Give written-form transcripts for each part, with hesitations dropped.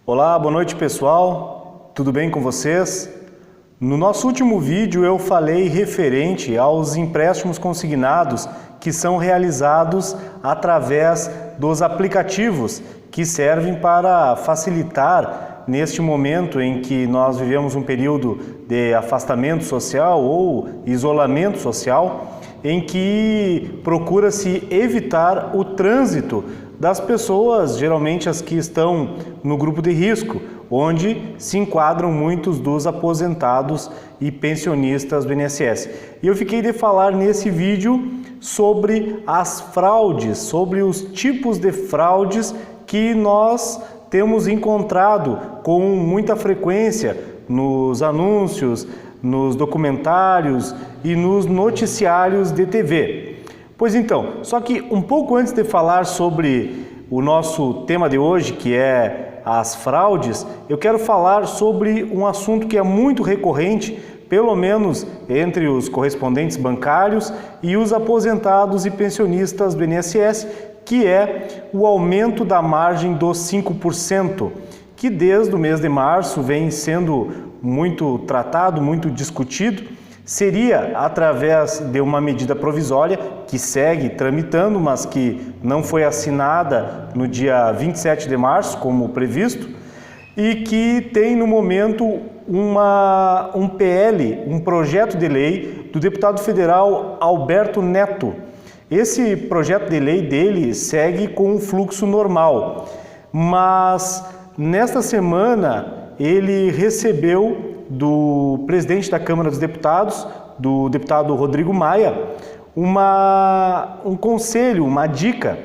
Olá, boa noite pessoal, tudo bem com vocês? No nosso último vídeo eu falei referente aos empréstimos consignados que são realizados através dos aplicativos que servem para facilitar neste momento em que nós vivemos um período de afastamento social ou isolamento social, em que procura-se evitar o trânsito das pessoas, geralmente as que estão no grupo de risco, onde se enquadram muitos dos aposentados e pensionistas do INSS. E eu fiquei de falar nesse vídeo sobre as fraudes, sobre os tipos de fraudes que nós temos encontrado com muita frequência nos anúncios, nos documentários e nos noticiários de TV. Pois então, só que um pouco antes de falar sobre o nosso tema de hoje, que é as fraudes, eu quero falar sobre um assunto que é muito recorrente, pelo menos entre os correspondentes bancários e os aposentados e pensionistas do INSS, que é o aumento da margem dos 5%, que desde o mês de março vem sendo muito tratado, muito discutido. Seria através de uma medida provisória que segue tramitando, mas que não foi assinada no dia 27 de março, como previsto, e que tem no momento um PL, um projeto de lei do deputado federal Alberto Neto. Esse projeto de lei dele segue com um fluxo normal, mas nesta semana ele recebeu do presidente da Câmara dos Deputados, do deputado Rodrigo Maia, um conselho, uma dica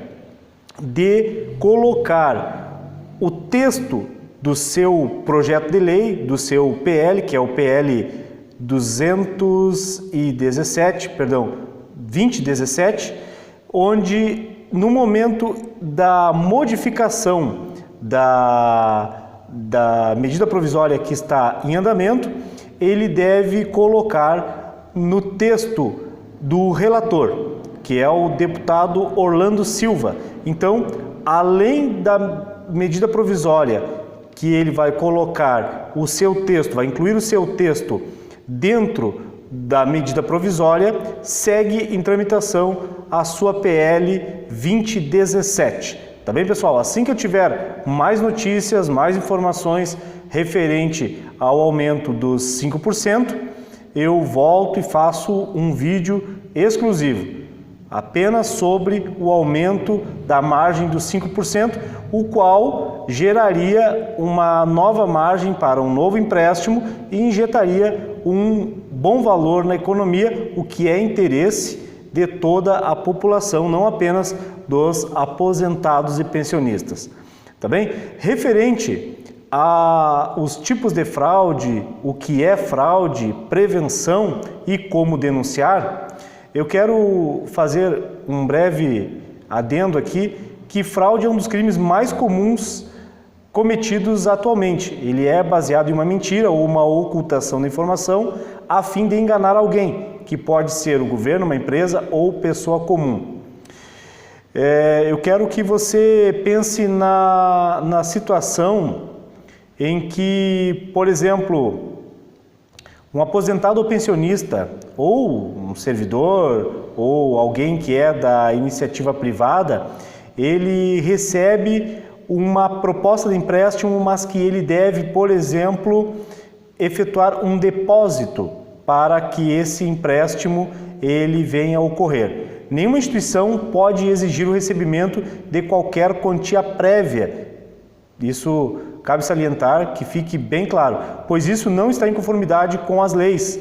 de colocar o texto do seu projeto de lei, do seu PL, que é o PL 2017, onde no momento da modificação da medida provisória que está em andamento, ele deve colocar no texto do relator, que é o deputado Orlando Silva. Então, além da medida provisória que ele vai colocar o seu texto, vai incluir o seu texto dentro da medida provisória, segue em tramitação a sua PL 2017. Tá bem, pessoal? Assim que eu tiver mais notícias, mais informações referente ao aumento dos 5%, eu volto e faço um vídeo exclusivo, apenas sobre o aumento da margem dos 5%, o qual geraria uma nova margem para um novo empréstimo e injetaria um bom valor na economia, o que é interesse de toda a população, não apenas dos aposentados e pensionistas. Tá bem? Referente aos tipos de fraude, o que é fraude, prevenção e como denunciar, eu quero fazer um breve adendo aqui, que fraude é um dos crimes mais comuns cometidos atualmente. Ele é baseado em uma mentira ou uma ocultação da informação a fim de enganar alguém, que pode ser o governo, uma empresa ou pessoa comum. Eu quero que você pense na situação em que, por exemplo, um aposentado ou pensionista, ou um servidor, ou alguém que é da iniciativa privada, ele recebe uma proposta de empréstimo, mas que ele deve, por exemplo, efetuar um depósito para que esse empréstimo ele venha a ocorrer. Nenhuma instituição pode exigir o recebimento de qualquer quantia prévia. Isso cabe salientar, que fique bem claro, pois isso não está em conformidade com as leis.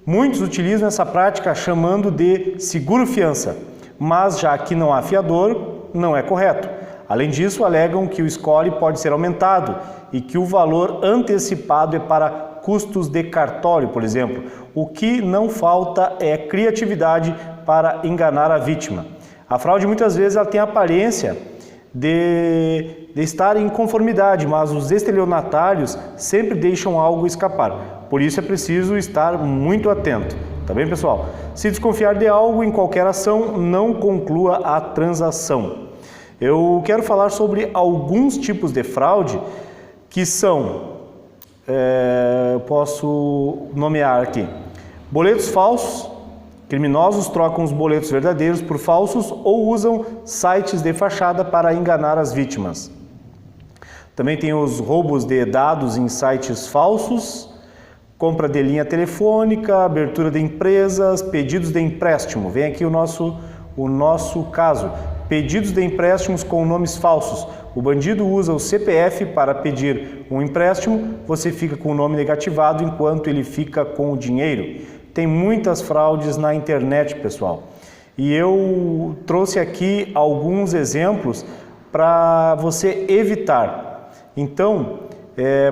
Muitos utilizam essa prática chamando de seguro-fiança, mas já que não há fiador, não é correto. Além disso, alegam que o score pode ser aumentado e que o valor antecipado é para custos de cartório, por exemplo. O que não falta é criatividade para enganar a vítima. A fraude muitas vezes ela tem a aparência de estar em conformidade, mas os estelionatários sempre deixam algo escapar. Por isso é preciso estar muito atento. Tá bem, pessoal? Se desconfiar de algo em qualquer ação, não conclua a transação. Eu quero falar sobre alguns tipos de fraude que são, posso nomear aqui, boletos falsos. Criminosos trocam os boletos verdadeiros por falsos ou usam sites de fachada para enganar as vítimas. Também tem os roubos de dados em sites falsos, compra de linha telefônica, abertura de empresas, pedidos de empréstimo. Vem aqui o nosso caso. Pedidos de empréstimos com nomes falsos. O bandido usa o CPF para pedir um empréstimo, você fica com o nome negativado enquanto ele fica com o dinheiro. Tem muitas fraudes na internet, pessoal. E eu trouxe aqui alguns exemplos para você evitar. Então,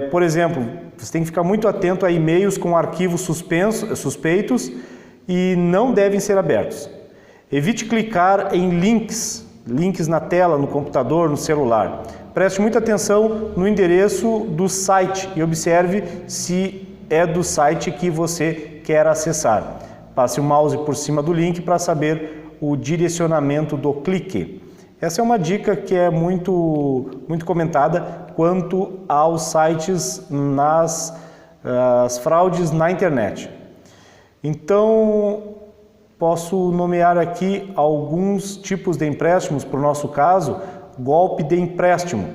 por exemplo, você tem que ficar muito atento a e-mails com arquivos suspeitos e não devem ser abertos. Evite clicar em links na tela, no computador, no celular. Preste muita atenção no endereço do site e observe se é do site que você quer acessar. Passe o mouse por cima do link para saber o direcionamento do clique. Essa é uma dica que é muito comentada quanto aos sites as fraudes na internet. Então, posso nomear aqui alguns tipos de empréstimos, para o nosso caso, golpe de empréstimo.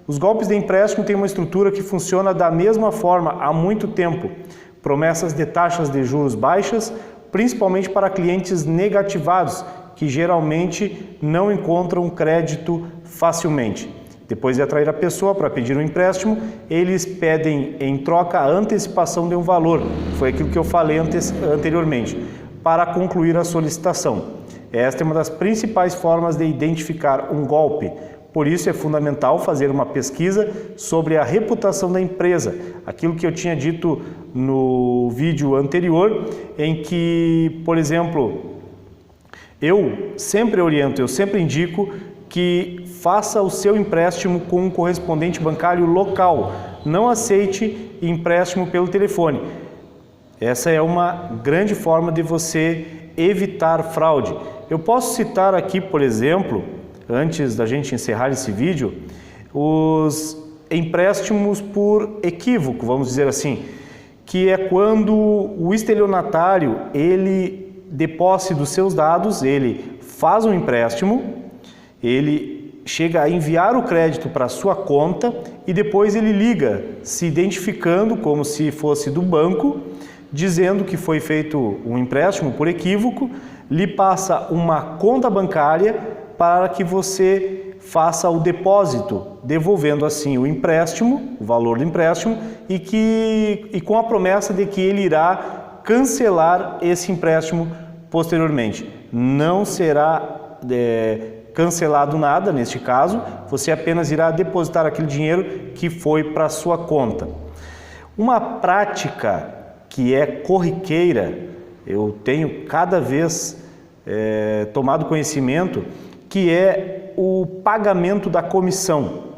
Os golpes de empréstimo têm uma estrutura que funciona da mesma forma há muito tempo. Promessas de taxas de juros baixas, principalmente para clientes negativados, que geralmente não encontram crédito facilmente. Depois de atrair a pessoa para pedir um empréstimo, eles pedem em troca a antecipação de um valor, foi aquilo que eu falei anteriormente, para concluir a solicitação. Esta é uma das principais formas de identificar um golpe. Por isso é fundamental fazer uma pesquisa sobre a reputação da empresa. Aquilo que eu tinha dito no vídeo anterior, em que, por exemplo, eu sempre oriento, eu sempre indico que faça o seu empréstimo com um correspondente bancário local. Não aceite empréstimo pelo telefone. Essa é uma grande forma de você evitar fraude. Eu posso citar aqui, por exemplo, antes da gente encerrar esse vídeo, os empréstimos por equívoco, vamos dizer assim, que é quando o estelionatário, ele, de posse dos seus dados, ele faz um empréstimo, ele chega a enviar o crédito para a sua conta e depois ele liga, se identificando como se fosse do banco, dizendo que foi feito um empréstimo por equívoco, lhe passa uma conta bancária para que você faça o depósito, devolvendo assim o empréstimo, o valor do empréstimo, e com a promessa de que ele irá cancelar esse empréstimo posteriormente. Não será cancelado nada neste caso, você apenas irá depositar aquele dinheiro que foi para a sua conta. Uma prática que é corriqueira, eu tenho cada vez tomado conhecimento, que é o pagamento da comissão.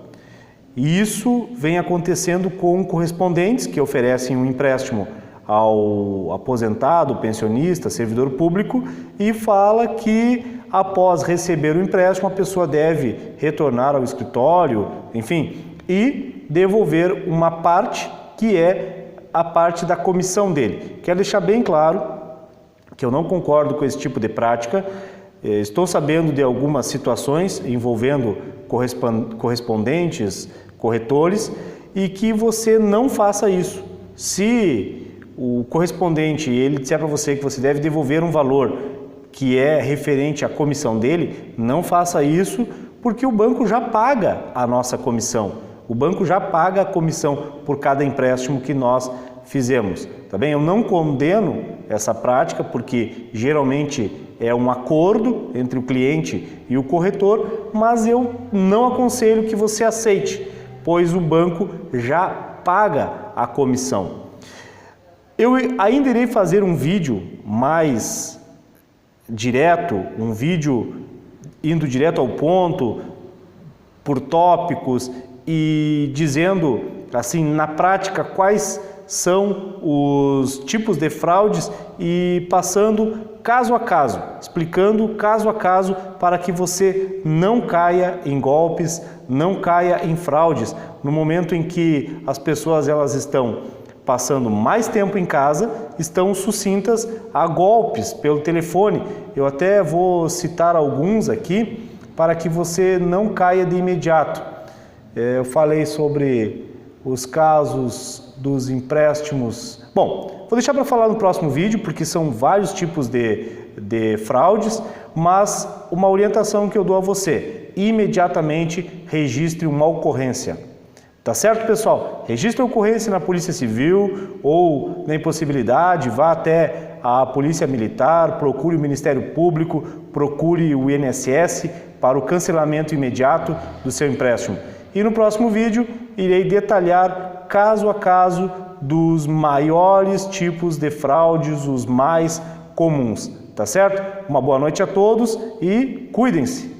E isso vem acontecendo com correspondentes que oferecem um empréstimo ao aposentado, pensionista, servidor público e fala que após receber o empréstimo a pessoa deve retornar ao escritório, enfim, e devolver uma parte que é a parte da comissão dele. Quero deixar bem claro que eu não concordo com esse tipo de prática. Estou sabendo de algumas situações envolvendo correspondentes, corretores, e que você não faça isso. Se o correspondente ele disser para você que você deve devolver um valor que é referente à comissão dele, não faça isso, porque o banco já paga a nossa comissão. O banco já paga a comissão por cada empréstimo que nós fizemos, tá bem? Eu não condeno essa prática, porque geralmente é um acordo entre o cliente e o corretor, mas eu não aconselho que você aceite, pois o banco já paga a comissão. Eu ainda irei fazer um vídeo mais direto, um vídeo indo direto ao ponto, por tópicos e dizendo, assim, na prática, quais são os tipos de fraudes e passando caso a caso, explicando caso a caso para que você não caia em golpes, não caia em fraudes no momento em que as pessoas elas estão passando mais tempo em casa, estão sucintas a golpes pelo telefone. Eu até vou citar alguns aqui para que você não caia de imediato. Eu falei sobre os casos dos empréstimos. Bom, vou deixar para falar no próximo vídeo, porque são vários tipos de fraudes, mas uma orientação que eu dou a você: imediatamente registre uma ocorrência. Tá certo, pessoal? Registre a ocorrência na Polícia Civil ou, na impossibilidade, vá até a Polícia Militar, procure o Ministério Público, procure o INSS para o cancelamento imediato do seu empréstimo. E no próximo vídeo irei detalhar caso a caso dos maiores tipos de fraudes, os mais comuns. Tá certo? Uma boa noite a todos e cuidem-se!